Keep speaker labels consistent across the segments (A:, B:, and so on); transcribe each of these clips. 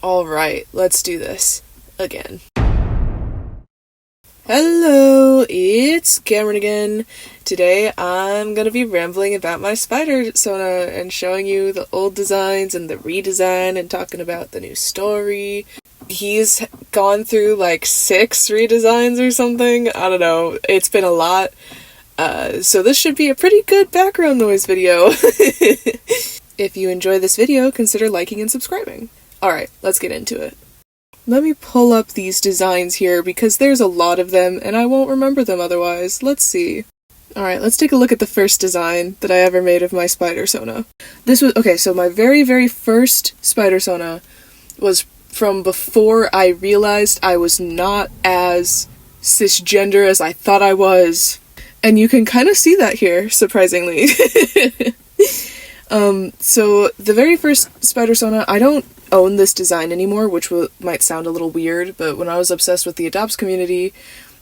A: Alright, let's do this. Again. Hello, it's Cameron again. Today I'm gonna be rambling about my Spider-Sona and showing you the old designs and the redesign and talking about the new story. He's gone through like 6 redesigns or something. I don't know. It's been a lot. So this should be a pretty good background noise video. If you enjoy this video, consider liking and subscribing. Alright, let's get into it. Let me pull up these designs here because there's a lot of them and I won't remember them otherwise. Let's see. Alright, let's take a look at the first design that I ever made of my Spider-Sona. So my very first Spider-Sona was from before I realized I was not as cisgender as I thought I was. And you can kind of see that here, surprisingly. So the very first Spider-Sona, I don't own this design anymore, which might sound a little weird, but when I was obsessed with the Adopts community,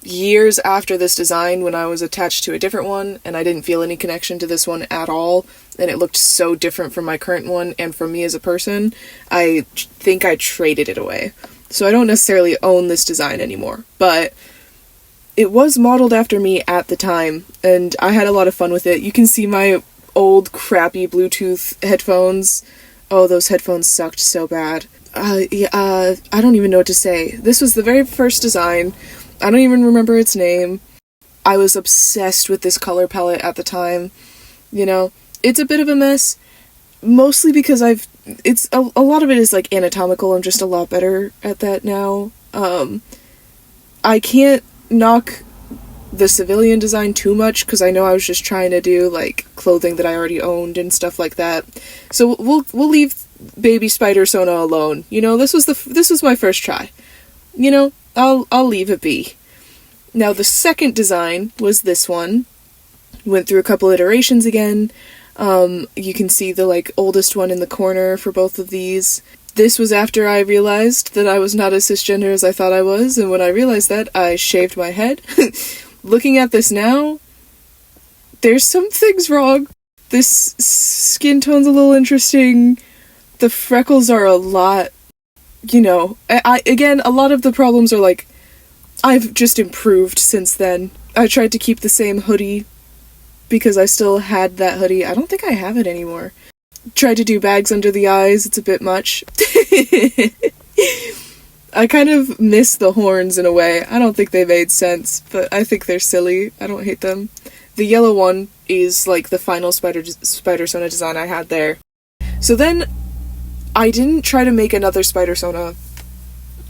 A: years after this design, when I was attached to a different one, and I didn't feel any connection to this one at all, and it looked so different from my current one, and from me as a person, I think I traded it away. So I don't necessarily own this design anymore, but it was modeled after me at the time, and I had a lot of fun with it. You can see my old crappy Bluetooth headphones. Oh, those headphones sucked so bad. I don't even know what to say. This was the very first design. I don't even remember its name. I was obsessed with this color palette at the time. You know, it's a bit of a mess, mostly because a lot of it is like anatomical. I'm just a lot better at that now. I can't knock the civilian design too much because I know I was just trying to do like clothing that I already owned and stuff like that. So we'll leave baby Spider-Sona alone. You know, this was my first try. You know, I'll leave it be. Now the second design was this one. Went through a couple iterations again. You can see the like oldest one in the corner for both of these. This was after I realized that I was not as cisgender as I thought I was, and when I realized that, I shaved my head. Looking at this now, there's some things wrong. This skin tone's a little interesting. The freckles are a lot, you know. Again, a lot of the problems are like, I've just improved since then. I tried to keep the same hoodie because I still had that hoodie. I don't think I have it anymore. Tried to do bags under the eyes, it's a bit much. I kind of miss the horns in a way. I don't think they made sense, but I think they're silly. I don't hate them. The yellow one is like the final Spider-Sona design I had there. So then, I didn't try to make another Spider-Sona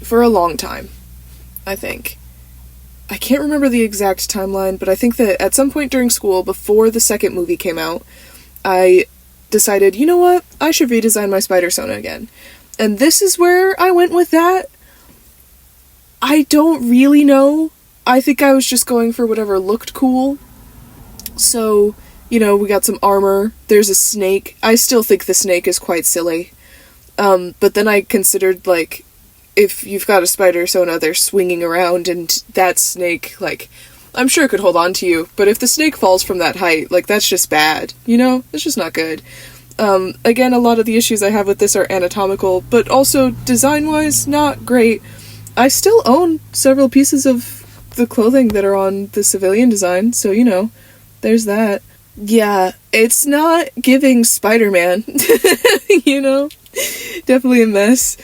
A: for a long time, I think. I can't remember the exact timeline, but I think that at some point during school, before the second movie came out, I decided, you know what, I should redesign my Spider-Sona again. And this is where I went with that. I don't really know. I think I was just going for whatever looked cool. So, you know, we got some armor. There's a snake. I still think the snake is quite silly. But then I considered, like, if you've got a Spider-Sona, they're swinging around, and that snake, like, I'm sure it could hold on to you, but if the snake falls from that height, like, that's just bad, you know? It's just not good. Again, a lot of the issues I have with this are anatomical, but also design-wise, not great. I still own several pieces of the clothing that are on the civilian design, so, you know, there's that. Yeah, it's not giving Spider-Man, you know? Definitely a mess.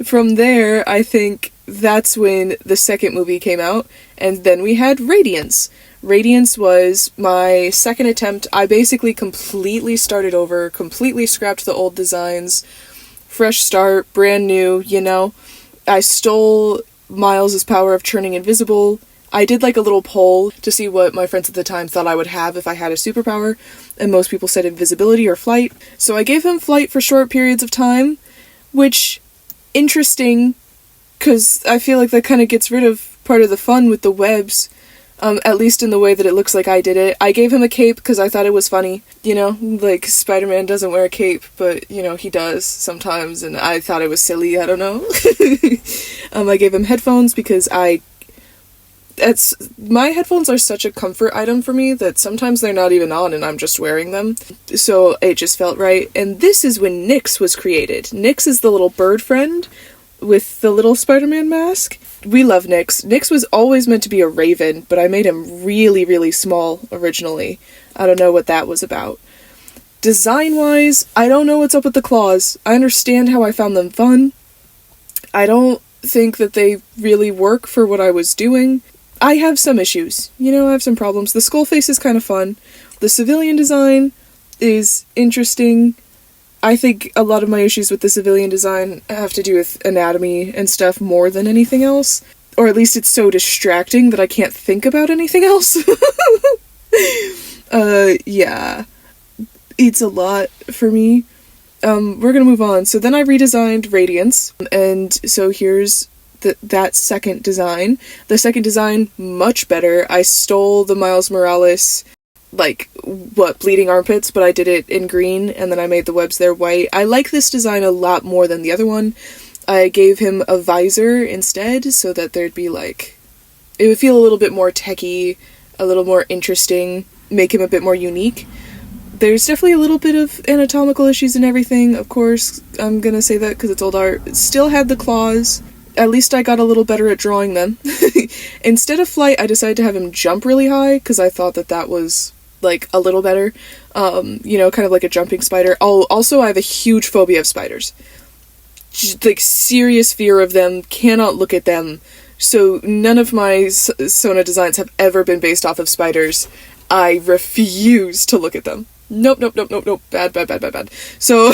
A: From there, I think that's when the second movie came out, and then we had Radiance. Radiance was my second attempt. I basically completely started over, completely scrapped the old designs, fresh start, brand new, you know? I stole Miles' power of turning invisible. I did like a little poll to see what my friends at the time thought I would have if I had a superpower, and most people said invisibility or flight. So I gave him flight for short periods of time, which, interesting, because I feel like that kind of gets rid of part of the fun with the webs, at least in the way that it looks like I did it. I gave him a cape because I thought it was funny, you know, like Spider-Man doesn't wear a cape, but, you know, he does sometimes, and I thought it was silly, I don't know. I gave him headphones because my headphones are such a comfort item for me that sometimes they're not even on and I'm just wearing them. So it just felt right. And this is when Nyx was created. Nyx is the little bird friend with the little Spider-Man mask. We love Nyx. Nyx was always meant to be a raven, but I made him really, really small originally. I don't know what that was about. Design-wise, I don't know what's up with the claws. I understand how I found them fun. I don't think that they really work for what I was doing. I have some issues. I have some problems. The skull face is kind of fun. The civilian design is interesting. I think a lot of my issues with the civilian design have to do with anatomy and stuff more than anything else. Or at least it's so distracting that I can't think about anything else. Yeah. It's a lot for me. We're gonna move on. So then I redesigned Radiance, and so here's that second design. The second design, much better. I stole the Miles Morales, bleeding armpits, but I did it in green, and then I made the webs there white. I like this design a lot more than the other one. I gave him a visor instead, so that there'd be it would feel a little bit more techy, a little more interesting, make him a bit more unique. There's definitely a little bit of anatomical issues and everything, of course. I'm gonna say that because it's old art. It still had the claws. At least I got a little better at drawing them. Instead of flight, I decided to have him jump really high, because I thought that was, a little better. Kind of like a jumping spider. Oh, also, I have a huge phobia of spiders. Serious fear of them, cannot look at them. So none of my Sona designs have ever been based off of spiders. I refuse to look at them. Nope. Bad. So,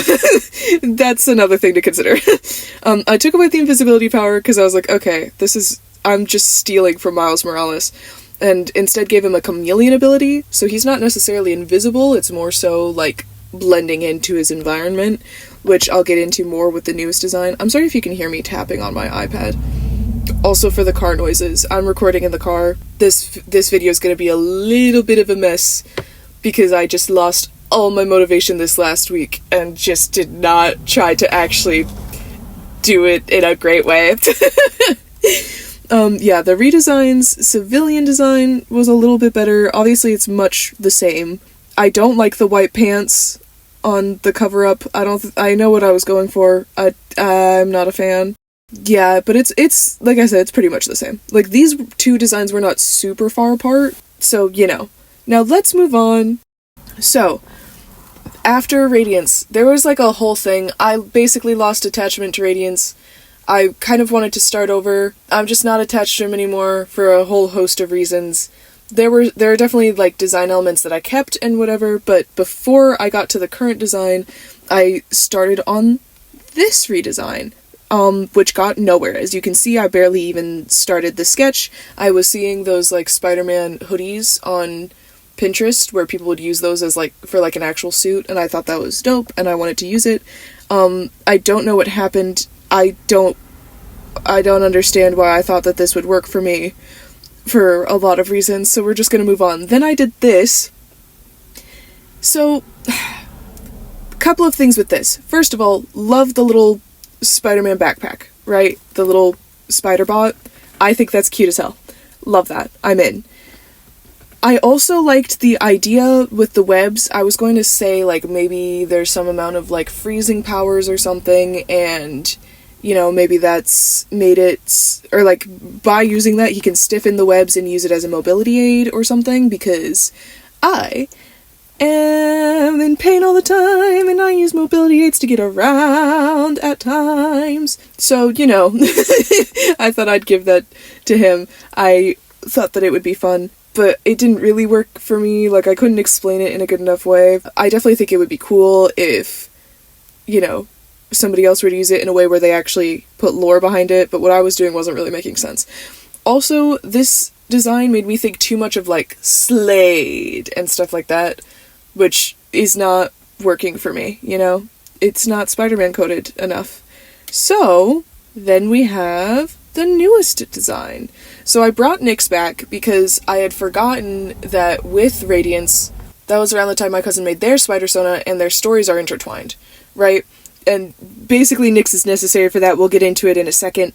A: that's another thing to consider. I took away the invisibility power because I was like, okay, I'm just stealing from Miles Morales. And instead gave him a chameleon ability, so he's not necessarily invisible, it's more so, blending into his environment, which I'll get into more with the newest design. I'm sorry if you can hear me tapping on my iPad. Also for the car noises, I'm recording in the car. This video is going to be a little bit of a mess, because I just lost all my motivation this last week and just did not try to actually do it in a great way. The redesigns, civilian design was a little bit better. Obviously, it's much the same. I don't like the white pants on the cover-up. I know what I was going for. I'm not a fan. Yeah, but it's like I said, it's pretty much the same. These two designs were not super far apart, so, Now let's move on. So, after Radiance, there was a whole thing. I basically lost attachment to Radiance. I kind of wanted to start over. I'm just not attached to him anymore for a whole host of reasons. There are definitely design elements that I kept and whatever, but before I got to the current design, I started on this redesign. Which got nowhere. As you can see, I barely even started the sketch. I was seeing those Spider-Man hoodies on Pinterest where people would use those as for an actual suit, and I thought that was dope and I wanted to use it. I don't know what happened. I don't understand why I thought that this would work for me for a lot of reasons, so we're just gonna move on. Then I did this. So, a couple of things with this. First of all, love the little Spider-Man backpack, right? The little spider bot. I think that's cute as hell. Love that. I'm in. I also liked the idea with the webs. I was going to say, maybe there's some amount of, freezing powers or something, and, maybe that's made it, or, by using that, he can stiffen the webs and use it as a mobility aid or something, because I am in pain all the time, and I use mobility aids to get around at times. So, I thought I'd give that to him. I thought that it would be fun, but it didn't really work for me. I couldn't explain it in a good enough way. I definitely think it would be cool if, somebody else were to use it in a way where they actually put lore behind it, but what I was doing wasn't really making sense. Also, this design made me think too much of, Slade and stuff like that, which is not working for me, It's not Spider-Man coded enough. So, then we have the newest design. So I brought Nyx back because I had forgotten that with Radiance, that was around the time my cousin made their Spider-Sona, and their stories are intertwined, right? And basically Nyx is necessary for that. We'll get into it in a second.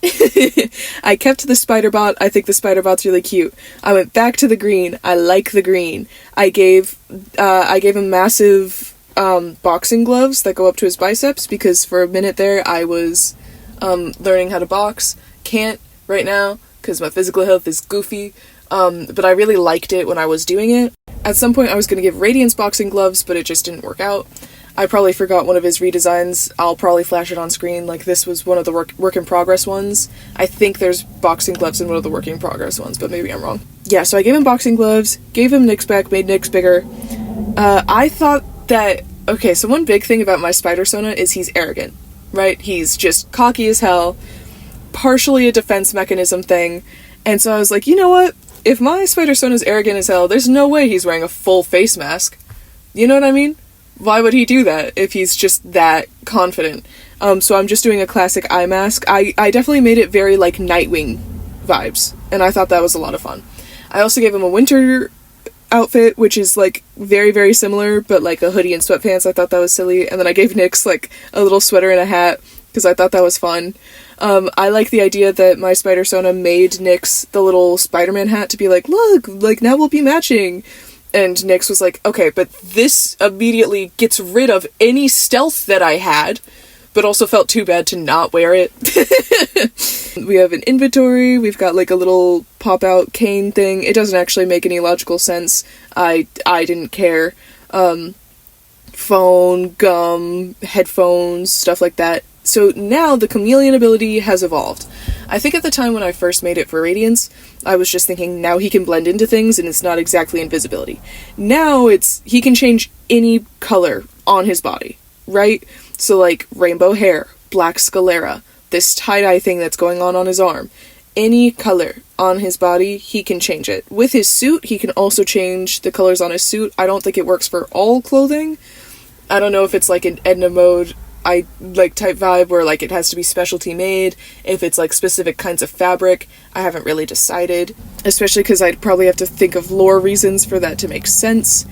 A: I kept the Spider-Bot. I think the Spider-Bot's really cute. I went back to the green. I like the green. I gave him massive boxing gloves that go up to his biceps, because for a minute there I was learning how to box. Can't right now because my physical health is goofy, but I really liked it when I was doing it. At some point I was going to give Radiance boxing gloves, but it just didn't work out. I probably forgot one of his redesigns. I'll probably flash it on screen. Like, this was one of the work in progress ones. I think there's boxing gloves in one of the work in progress ones, but maybe I'm wrong. Yeah, so I gave him boxing gloves, gave him Nyx back, made Nyx bigger. I thought that, okay, so one big thing about my Spider-Sona is he's arrogant, right? He's just cocky as hell, partially a defense mechanism thing, and so I was like, you know what? If my Spider-Sona's arrogant as hell, there's no way he's wearing a full face mask. You know what I mean? Why would he do that if he's just that confident? So I'm just doing a classic eye mask. I definitely made it very, like, Nightwing vibes, and I thought that was a lot of fun. I also gave him a winter outfit, which is, like, very, very similar, but, like, a hoodie and sweatpants. I thought that was silly. And then I gave Nyx, like, a little sweater and a hat, because I thought that was fun. I like the idea that my Spider-Sona made Nyx the little Spider-Man hat to be like, look, like, now we'll be matching. And Nyx was like, okay, but this immediately gets rid of any stealth that I had, but also felt too bad to not wear it. We have an inventory, we've got like a little pop-out cane thing. It doesn't actually make any logical sense. I didn't care. Phone, gum, headphones, stuff like that. So now the chameleon ability has evolved. I think at the time when I first made it for Radiance, I was just thinking now he can blend into things and it's not exactly invisibility. Now he can change any color on his body, right? So like rainbow hair, black sclera, this tie-dye thing that's going on his arm. Any color on his body, he can change it. With his suit, he can also change the colors on his suit. I don't think it works for all clothing. I don't know if it's like an Edna mode type vibe where like it has to be specialty made, if it's like specific kinds of fabric. I haven't really decided, especially because I'd probably have to think of lore reasons for that to make sense.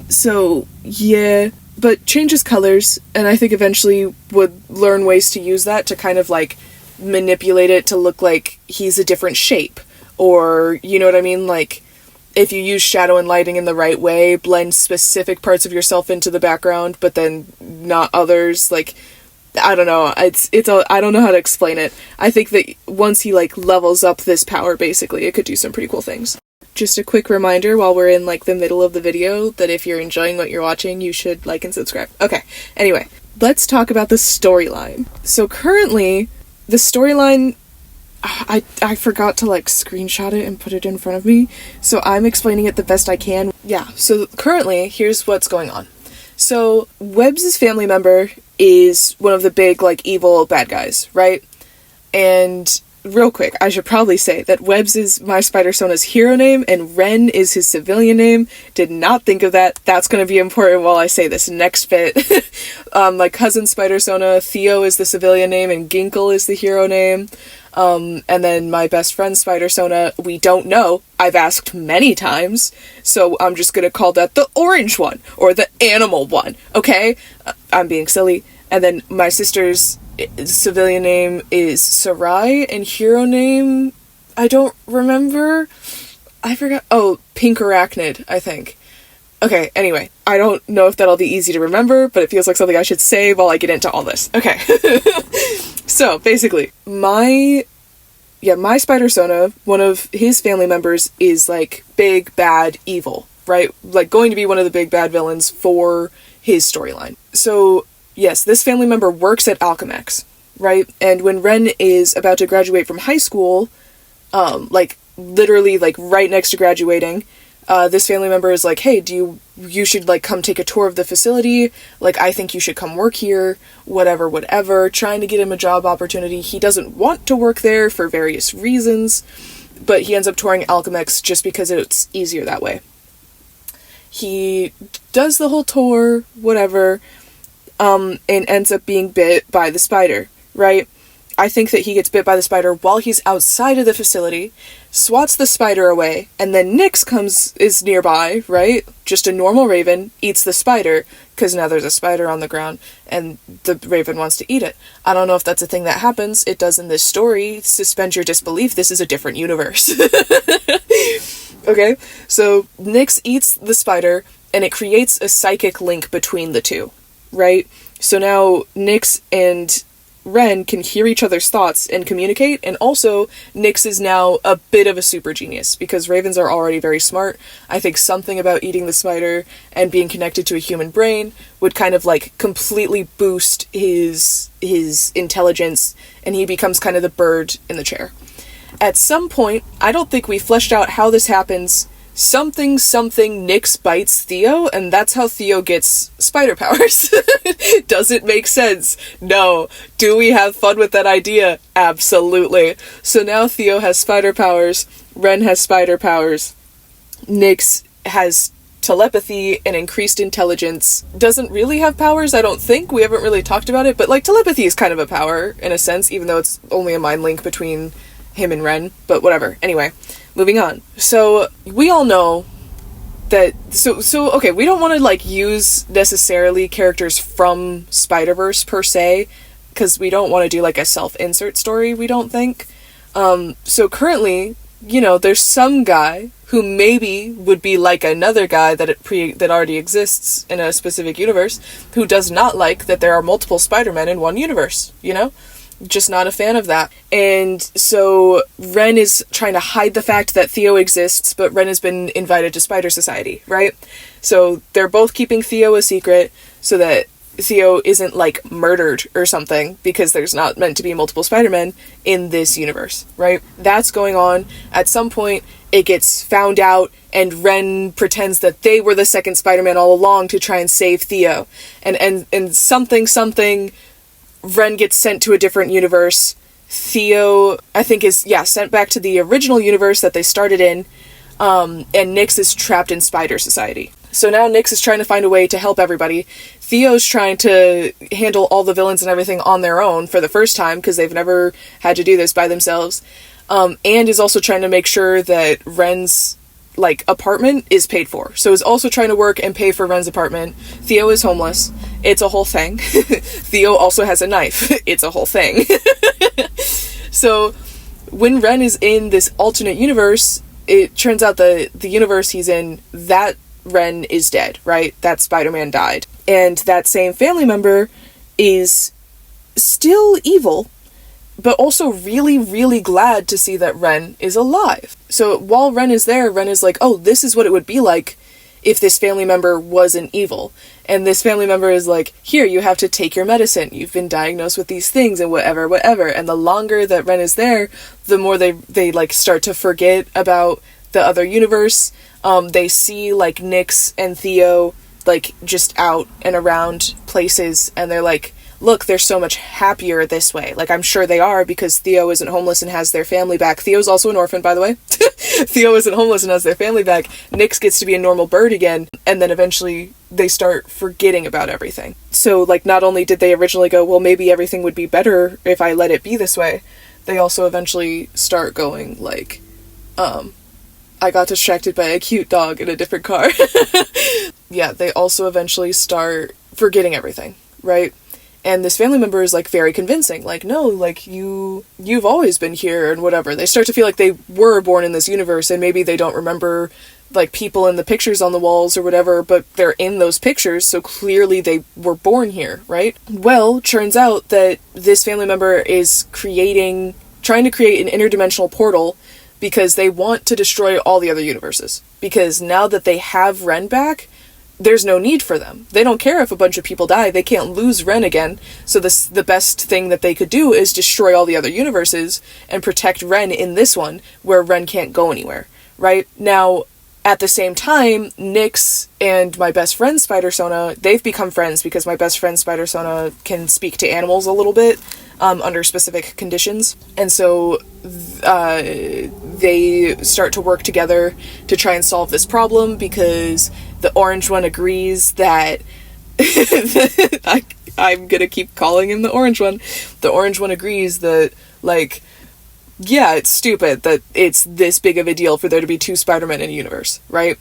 A: So yeah, but changes colors, and I think eventually would learn ways to use that to kind of like manipulate it to look like he's a different shape, or you know what I mean, like if you use shadow and lighting in the right way, blend specific parts of yourself into the background, but then not others. Like, I don't know. I don't know how to explain it. I think that once he, like, levels up this power, basically, it could do some pretty cool things. Just a quick reminder while we're in, like, the middle of the video that if you're enjoying what you're watching, you should like and subscribe. Okay, anyway, let's talk about the storyline. So currently, the storyline, I forgot to like screenshot it and put it in front of me, so I'm explaining it the best I can. Yeah, so currently, here's what's going on. So, Webbs' family member is one of the big, like, evil bad guys, right? And real quick, I should probably say that Webbs is my Spider-Sona's hero name, and Ren is his civilian name. Did not think of that. That's going to be important while I say this next bit. My cousin Spider-Sona, Theo is the civilian name, and Ginkle is the hero name. And then my best friend Spider-Sona, we don't know. I've asked many times, so I'm just gonna call that the orange one, or the animal one, okay? I'm being silly. And then my sister's civilian name is Sarai, and hero name, I don't remember. I forgot. Oh, Pink Arachnid, I think. Okay, anyway, I don't know if that'll be easy to remember, but it feels like something I should say while I get into all this. Okay. So, basically, my Spider-Sona, one of his family members is, like, big, bad, evil, right? Like, going to be one of the big, bad villains for his storyline. So, yes, this family member works at Alchemex, right? And when Ren is about to graduate from high school, like, literally, like, right next to graduating, this family member is like, hey, you should, like, come take a tour of the facility, like, I think you should come work here, whatever, trying to get him a job opportunity. He doesn't want to work there for various reasons, but he ends up touring Alchemex just because it's easier that way. He does the whole tour, whatever, and ends up being bit by the spider, right? I think that he gets bit by the spider while he's outside of the facility, swats the spider away, and then Nyx is nearby, right? Just a normal raven, eats the spider, because now there's a spider on the ground, and the raven wants to eat it. I don't know if that's a thing that happens. It does in this story. Suspend your disbelief. This is a different universe. Okay? So, Nyx eats the spider, and it creates a psychic link between the two, right? So now Nyx and Ren can hear each other's thoughts and communicate, and also Nyx is now a bit of a super genius, because ravens are already very smart. I think something about eating the spider and being connected to a human brain would kind of like completely boost his intelligence, and he becomes kind of the bird in the chair. At some point, I don't think we fleshed out how this happens, something Nyx bites Theo, and that's how Theo gets spider powers. Does it make sense? No. Do we have fun with that idea? Absolutely. So now Theo has spider powers, Ren has spider powers, Nyx has telepathy and increased intelligence. Doesn't really have powers, I don't think. We haven't really talked about it, but like telepathy is kind of a power in a sense, even though it's only a mind link between him and Ren, but whatever. Anyway, moving on. So we all know that okay, we don't want to like use necessarily characters from Spider-Verse per se, because we don't want to do like a self-insert story, we don't think. So currently, you know, there's some guy who maybe would be like another guy that already exists in a specific universe, who does not like that there are multiple Spider-Men in one universe, you know? Just not a fan of that. And so Ren is trying to hide the fact that Theo exists, but Ren has been invited to Spider Society, right? So they're both keeping Theo a secret so that Theo isn't like murdered or something, because there's not meant to be multiple Spider-Men in this universe, right? That's going on. At some point it gets found out, and Ren pretends that they were the second Spider-Man all along to try and save Theo. And something Ren gets sent to a different universe. Theo, I think, is, sent back to the original universe that they started in, and Nyx is trapped in Spider Society. So now Nyx is trying to find a way to help everybody. Theo's trying to handle all the villains and everything on their own for the first time, because they've never had to do this by themselves, and is also trying to make sure that Ren's like apartment is paid for. So is also trying to work and pay for Ren's apartment. Theo is homeless. It's a whole thing. Theo also has a knife. It's a whole thing. So when Ren is in this alternate universe, it turns out the universe he's in, that Ren is dead, right? That Spider-Man died. And that same family member is still evil, but also really, really glad to see that Ren is alive. So while Ren is there, Ren is like, oh, this is what it would be like if this family member wasn't evil. And this family member is like, here, you have to take your medicine. You've been diagnosed with these things and whatever. And the longer that Ren is there, the more they like start to forget about the other universe. They see like Nyx and Theo like just out and around places, and they're like, look, they're so much happier this way. Like, I'm sure they are, because Theo isn't homeless and has their family back. Theo's also an orphan, by the way. Theo isn't homeless and has their family back. Nyx gets to be a normal bird again, and then eventually they start forgetting about everything. So, like, not only did they originally go, well, maybe everything would be better if I let it be this way, they also eventually start going, like, I got distracted by a cute dog in a different car. Yeah, they also eventually start forgetting everything, right? And this family member is, like, very convincing. Like, no, like, you've always been here and whatever. They start to feel like they were born in this universe, and maybe they don't remember, like, people in the pictures on the walls or whatever, but they're in those pictures, so clearly they were born here, right? Well, turns out that this family member is trying to create an interdimensional portal because they want to destroy all the other universes. Because now that they have Ren back, there's no need for them. They don't care if a bunch of people die. They can't lose Ren again. So the best thing that they could do is destroy all the other universes and protect Ren in this one, where Ren can't go anywhere, right? Now, at the same time, Nyx and my best friend Spider-Sona, they've become friends because my best friend Spider-Sona can speak to animals a little bit under specific conditions. And so they start to work together to try and solve this problem, because the orange one agrees that I'm gonna keep calling him the orange one. The orange one agrees that, like, yeah, it's stupid that it's this big of a deal for there to be two Spider-Men in a universe, right?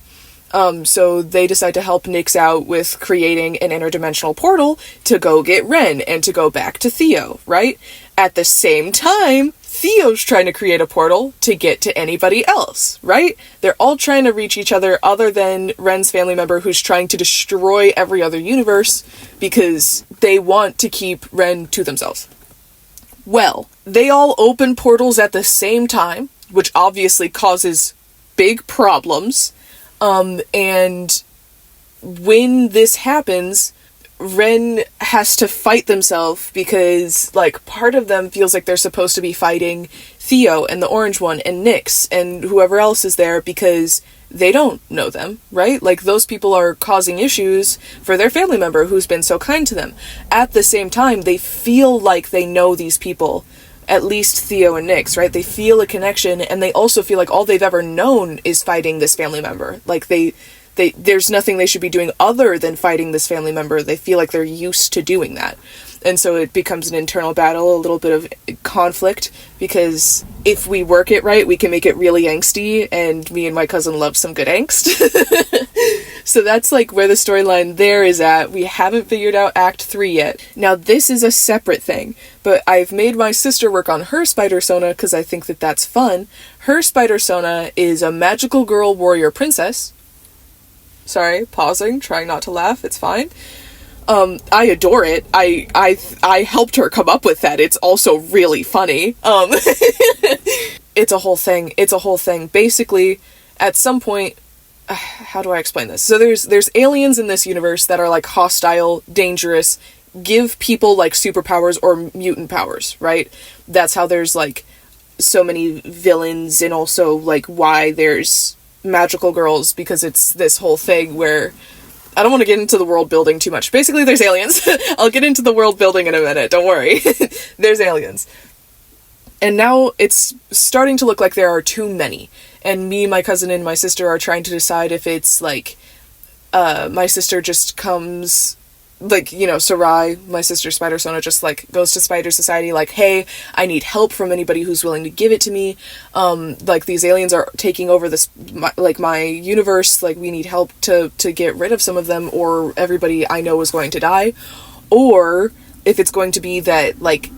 A: So they decide to help Nyx out with creating an interdimensional portal to go get Ren and to go back to Theo, right? At the same time, Theo's trying to create a portal to get to anybody else, right? They're all trying to reach each other other than Ren's family member, who's trying to destroy every other universe because they want to keep Ren to themselves. Well, they all open portals at the same time, which obviously causes big problems. And when this happens, Ren has to fight themselves because, like, part of them feels like they're supposed to be fighting Theo and the Orange One and Nyx and whoever else is there because they don't know them, right? Like, those people are causing issues for their family member who's been so kind to them. At the same time, they feel like they know these people, at least Theo and Nyx, right? They feel a connection, and they also feel like all they've ever known is fighting this family member. Like, there's nothing they should be doing other than fighting this family member. They feel like they're used to doing that. And so it becomes an internal battle, a little bit of conflict, because if we work it right, we can make it really angsty, and me and my cousin love some good angst. So that's like where the storyline there is at. We haven't figured out Act 3 yet. Now this is a separate thing, but I've made my sister work on her Spider-Sona because I think that that's fun. Her Spider-Sona is a magical girl warrior princess. Sorry, pausing, trying not to laugh, it's fine. I adore it. I helped her come up with that. It's also really funny. It's a whole thing. Basically, at some point, how do I explain this? So there's aliens in this universe that are like hostile, dangerous, give people like superpowers or mutant powers, right? That's how there's like so many villains, and also like why there's magical girls, because it's this whole thing where I don't want to get into the world building too much. Basically, there's aliens. I'll get into the world building in a minute, don't worry. There's aliens. And now it's starting to look like there are too many. And me, my cousin, and my sister are trying to decide if it's like, my sister just comes, like, you know, Sarai, my sister Spider-Sona, just like goes to Spider Society like, hey, I need help from anybody who's willing to give it to me. Like, these aliens are taking over this, my universe, like, we need help to get rid of some of them, or everybody I know is going to die. Or if it's going to be that, like,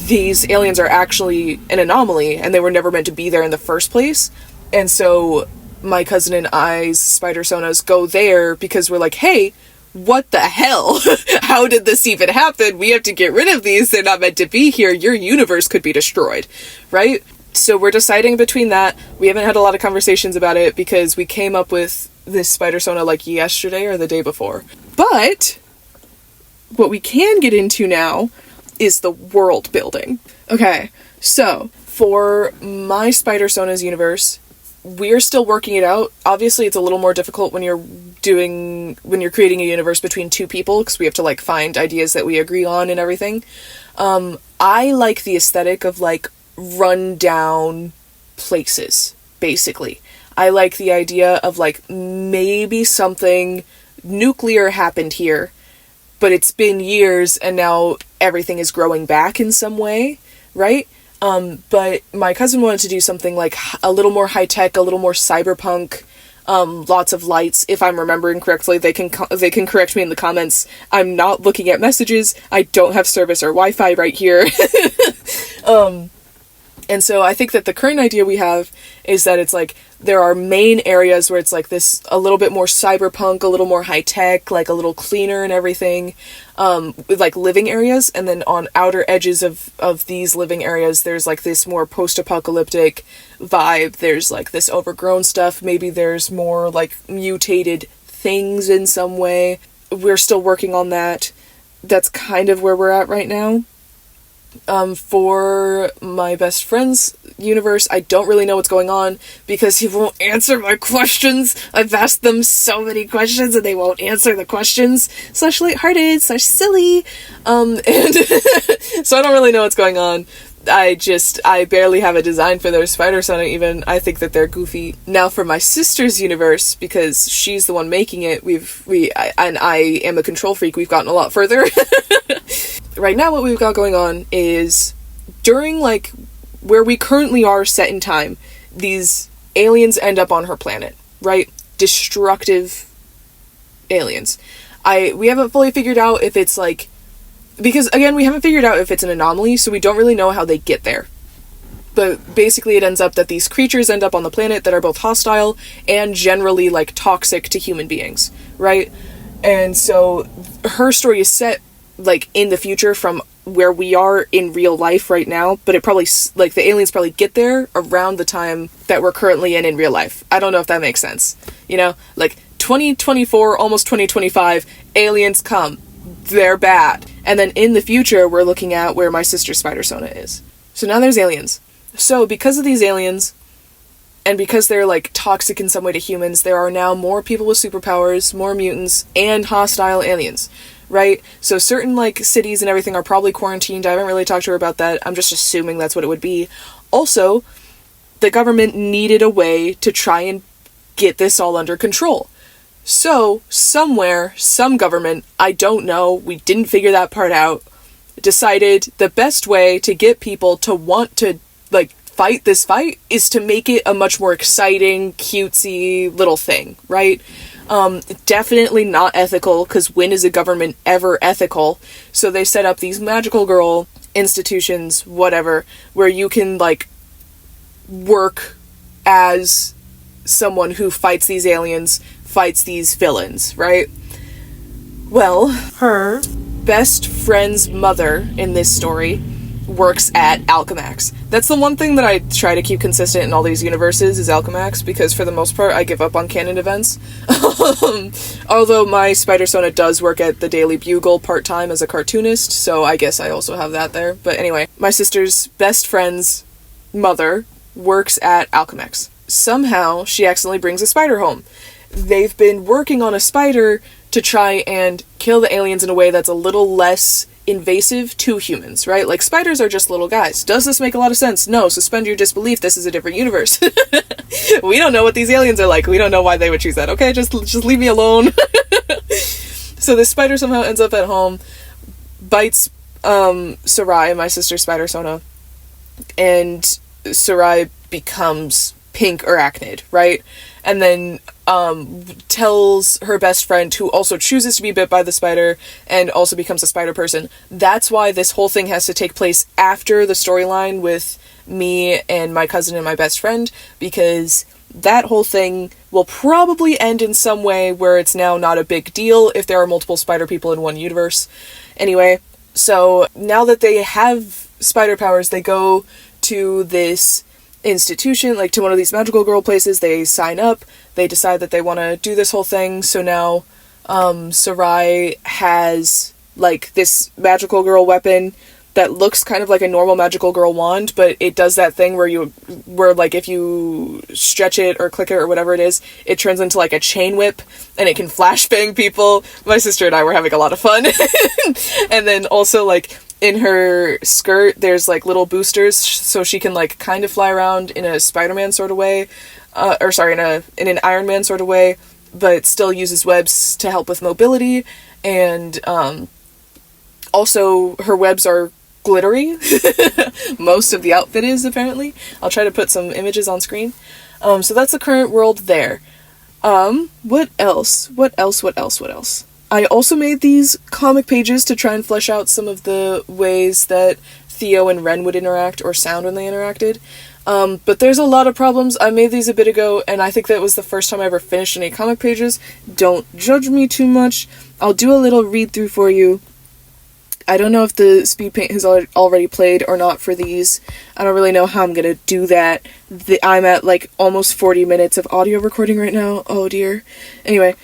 A: these aliens are actually an anomaly and they were never meant to be there in the first place. And so my cousin and I's Spider-Sonas go there because we're like, hey, what the hell? How did this even happen? We have to get rid of these. They're not meant to be here. Your universe could be destroyed, right? So we're deciding between that. We haven't had a lot of conversations about it because we came up with this Spider-Sona like yesterday or the day before. But what we can get into now is the world building. Okay, so for my Spider-Sona's universe, we're still working it out. Obviously, it's a little more difficult when you're creating a universe between two people, because we have to like find ideas that we agree on and everything. I like the aesthetic of like run down places, basically. I like the idea of like maybe something nuclear happened here, but it's been years and now everything is growing back in some way, right? But my cousin wanted to do something like a little more high-tech, a little more cyberpunk, lots of lights. If I'm remembering correctly, they can correct me in the comments. I'm not looking at messages. I don't have service or Wi-Fi right here. And so I think that the current idea we have is that it's like there are main areas where it's like this a little bit more cyberpunk, a little more high-tech, like a little cleaner and everything, with like living areas, and then on outer edges of these living areas there's like this more post-apocalyptic vibe. There's like this overgrown stuff, maybe there's more like mutated things in some way. We're still working on that. That's kind of where we're at right now. For my best friend's universe, I don't really know what's going on because he won't answer my questions. I've asked them so many questions and they won't answer the questions. / lighthearted / silly. And so I don't really know what's going on. I barely have a design for their Spider-Sona even. I think that they're goofy. Now for my sister's universe, because she's the one making it, and I am a control freak, we've gotten a lot further. Right now what we've got going on is during like where we currently are set in time, these aliens end up on her planet, right? Destructive aliens. We haven't fully figured out if it's like, because again, we haven't figured out if it's an anomaly, so we don't really know how they get there. But basically it ends up that these creatures end up on the planet that are both hostile and generally like toxic to human beings, right? And so her story is set like in the future from where we are in real life right now, but it probably, like, the aliens probably get there around the time that we're currently in real life. I don't know if that makes sense. You know, like, 2024, almost 2025, aliens come. They're bad. And then in the future, we're looking at where my sister Spider-Sona is. So now there's aliens. So because of these aliens, and because they're, like, toxic in some way to humans, there are now more people with superpowers, more mutants, and hostile aliens, right? So certain, like, cities and everything are probably quarantined. I haven't really talked to her about that. I'm just assuming that's what it would be. Also, the government needed a way to try and get this all under control. So, somewhere, some government, I don't know, we didn't figure that part out, decided the best way to get people to want to, like, fight this fight is to make it a much more exciting, cutesy little thing, right? Definitely not ethical, because when is a government ever ethical? So they set up these magical girl institutions, whatever, where you can, like, work as someone who fights these aliens, fights these villains, right? Well, her best friend's mother in this story works at Alchemax. That's the one thing that I try to keep consistent in all these universes is Alchemax, because for the most part I give up on canon events. Although my Spider-Sona does work at the Daily Bugle part-time as a cartoonist, so I guess I also have that there. But anyway, my sister's best friend's mother works at Alchemax. Somehow she accidentally brings a spider home. They've been working on a spider to try and kill the aliens in a way that's a little less invasive to humans, right? Like, spiders are just little guys. Does this make a lot of sense? No, suspend your disbelief. This is a different universe. We don't know what these aliens are like. We don't know why they would choose that. Okay, just leave me alone. So this spider somehow ends up at home, bites Sarai, my sister Spider-Sona, and Sarai becomes pink arachnid, right? And then tells her best friend, who also chooses to be bit by the spider and also becomes a spider person. That's why this whole thing has to take place after the storyline with me and my cousin and my best friend, because that whole thing will probably end in some way where it's now not a big deal if there are multiple spider people in one universe. Anyway, so now that they have spider powers, they go to this institution, like to one of these magical girl places. They sign up, they decide that they want to do this whole thing. So now Sarai has like this magical girl weapon that looks kind of like a normal magical girl wand, but it does that thing where like if you stretch it or click it or whatever it is, it turns into like a chain whip and it can flashbang people. My sister and I were having a lot of fun. And then also like in her skirt, there's like little boosters, so she can like kind of fly around in a Spider-Man sort of way, in an Iron Man sort of way, but still uses webs to help with mobility. And also her webs are glittery. Most of the outfit is, apparently. I'll try to put some images on screen. So that's the current world there. What else? I also made these comic pages to try and flesh out some of the ways that Theo and Ren would interact or sound when they interacted. But there's a lot of problems. I made these a bit ago, and I think that was the first time I ever finished any comic pages. Don't judge me too much. I'll do a little read-through for you. I don't know if the speed paint has already played or not for these. I don't really know how I'm gonna do that. I'm at like almost 40 minutes of audio recording right now. Oh dear. Anyway.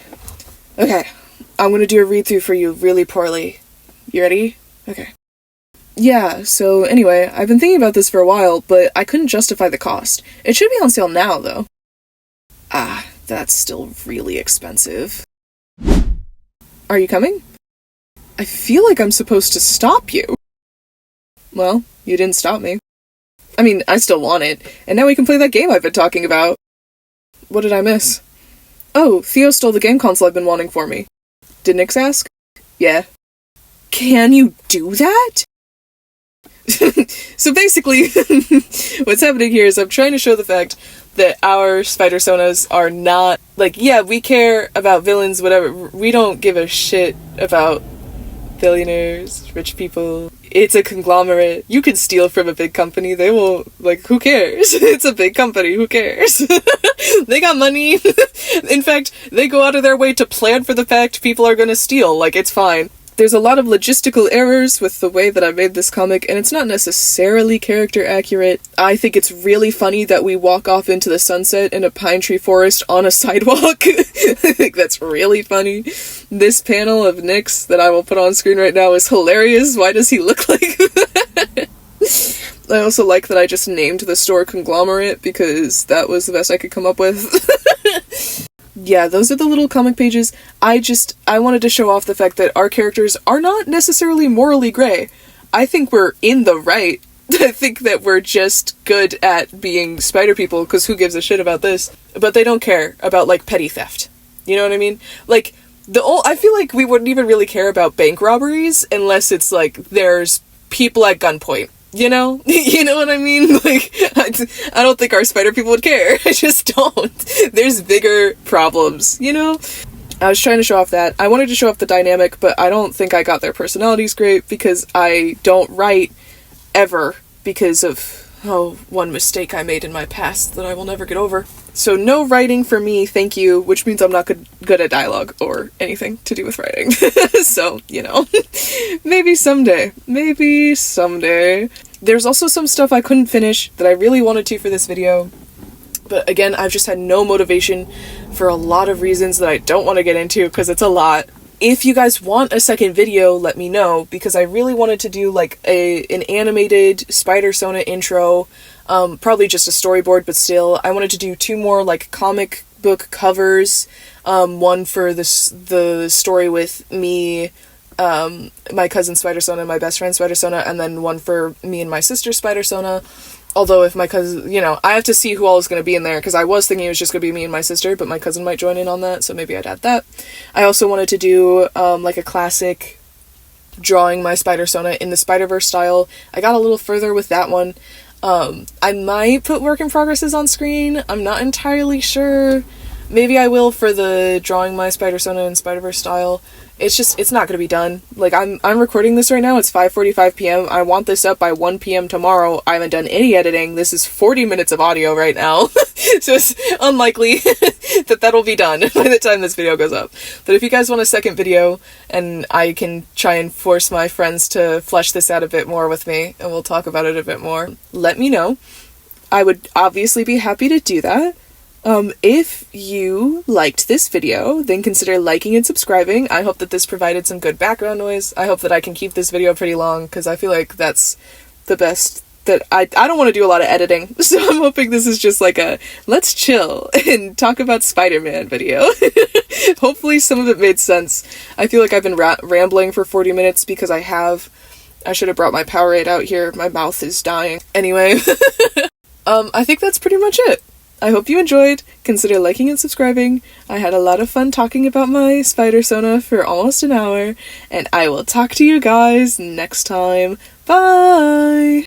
A: Okay. I'm gonna do a read-through for you really poorly. You ready? Okay. Yeah, so anyway, I've been thinking about this for a while, but I couldn't justify the cost. It should be on sale now, though. Ah, that's still really expensive. Are you coming? I feel like I'm supposed to stop you. Well, you didn't stop me. I mean, I still want it, and now we can play that game I've been talking about. What did I miss? Oh, Theo stole the game console I've been wanting for me. Did Nix ask? Yeah. Can you do that? So basically, what's happening here is I'm trying to show the fact that our Spider-Sonas are not, like, yeah, we care about villains, whatever. We don't give a shit about billionaires, rich people. It's a conglomerate. You can steal from a big company. They will, like, who cares? It's a big company. Who cares? They got money. In fact, they go out of their way to plan for the fact people are gonna steal. Like, it's fine. There's a lot of logistical errors with the way that I made this comic, and it's not necessarily character accurate. I think it's really funny that we walk off into the sunset in a pine tree forest on a sidewalk. I think that's really funny. This panel of Nick's that I will put on screen right now is hilarious. Why does he look like that? I also like that I just named the store Conglomerate because that was the best I could come up with. Yeah, those are the little comic pages. I wanted to show off the fact that our characters are not necessarily morally gray. I think we're in the right. I think that we're just good at being spider people, because who gives a shit about this? But they don't care about, like, petty theft. You know what I mean? Like, I feel like we wouldn't even really care about bank robberies unless it's, like, there's people at gunpoint. You know? You know what I mean? Like, I don't think our spider people would care. I just don't. There's bigger problems, you know? I was trying to show off that. I wanted to show off the dynamic, but I don't think I got their personalities great because I don't write ever because of, one mistake I made in my past that I will never get over. So no writing for me, thank you, which means I'm not good at dialogue or anything to do with writing. So, you know, maybe someday. Maybe someday. There's also some stuff I couldn't finish that I really wanted to for this video. But again, I've just had no motivation for a lot of reasons that I don't want to get into because it's a lot. If you guys want a second video, let me know, because I really wanted to do like an animated Spider-Sona intro, probably just a storyboard, but still. I wanted to do 2 more like comic book covers, one for the story with me, my cousin Spider-Sona, my best friend Spider-Sona, and then one for me and my sister Spider-Sona. Although if my cousin, you know, I have to see who all is going to be in there, because I was thinking it was just going to be me and my sister, but my cousin might join in on that, so maybe I'd add that. I also wanted to do, like a classic drawing my Spider-Sona in the Spider-Verse style. I got a little further with that one. I might put work in progresses on screen. I'm not entirely sure. Maybe I will for the drawing my Spider-Sona in Spider-Verse style. It's not gonna be done. Like, I'm recording this right now, it's 5:45 p.m. I want this up by 1 p.m. tomorrow. I haven't done any editing. This is 40 minutes of audio right now. So it's unlikely that that'll be done by the time this video goes up. But if you guys want a second video, and I can try and force my friends to flesh this out a bit more with me, and we'll talk about it a bit more, let me know. I would obviously be happy to do that. If you liked this video, then consider liking and subscribing. I hope that this provided some good background noise. I hope that I can keep this video pretty long, because I feel like that's the best that I don't want to do a lot of editing, so I'm hoping this is just like a let's chill and talk about Spider-Man video. Hopefully some of it made sense. I feel like I've been rambling for 40 minutes because I should have brought my Powerade out here. My mouth is dying. Anyway, I think that's pretty much it. I hope you enjoyed. Consider liking and subscribing. I had a lot of fun talking about my Spider-Sona for almost an hour, and I will talk to you guys next time. Bye!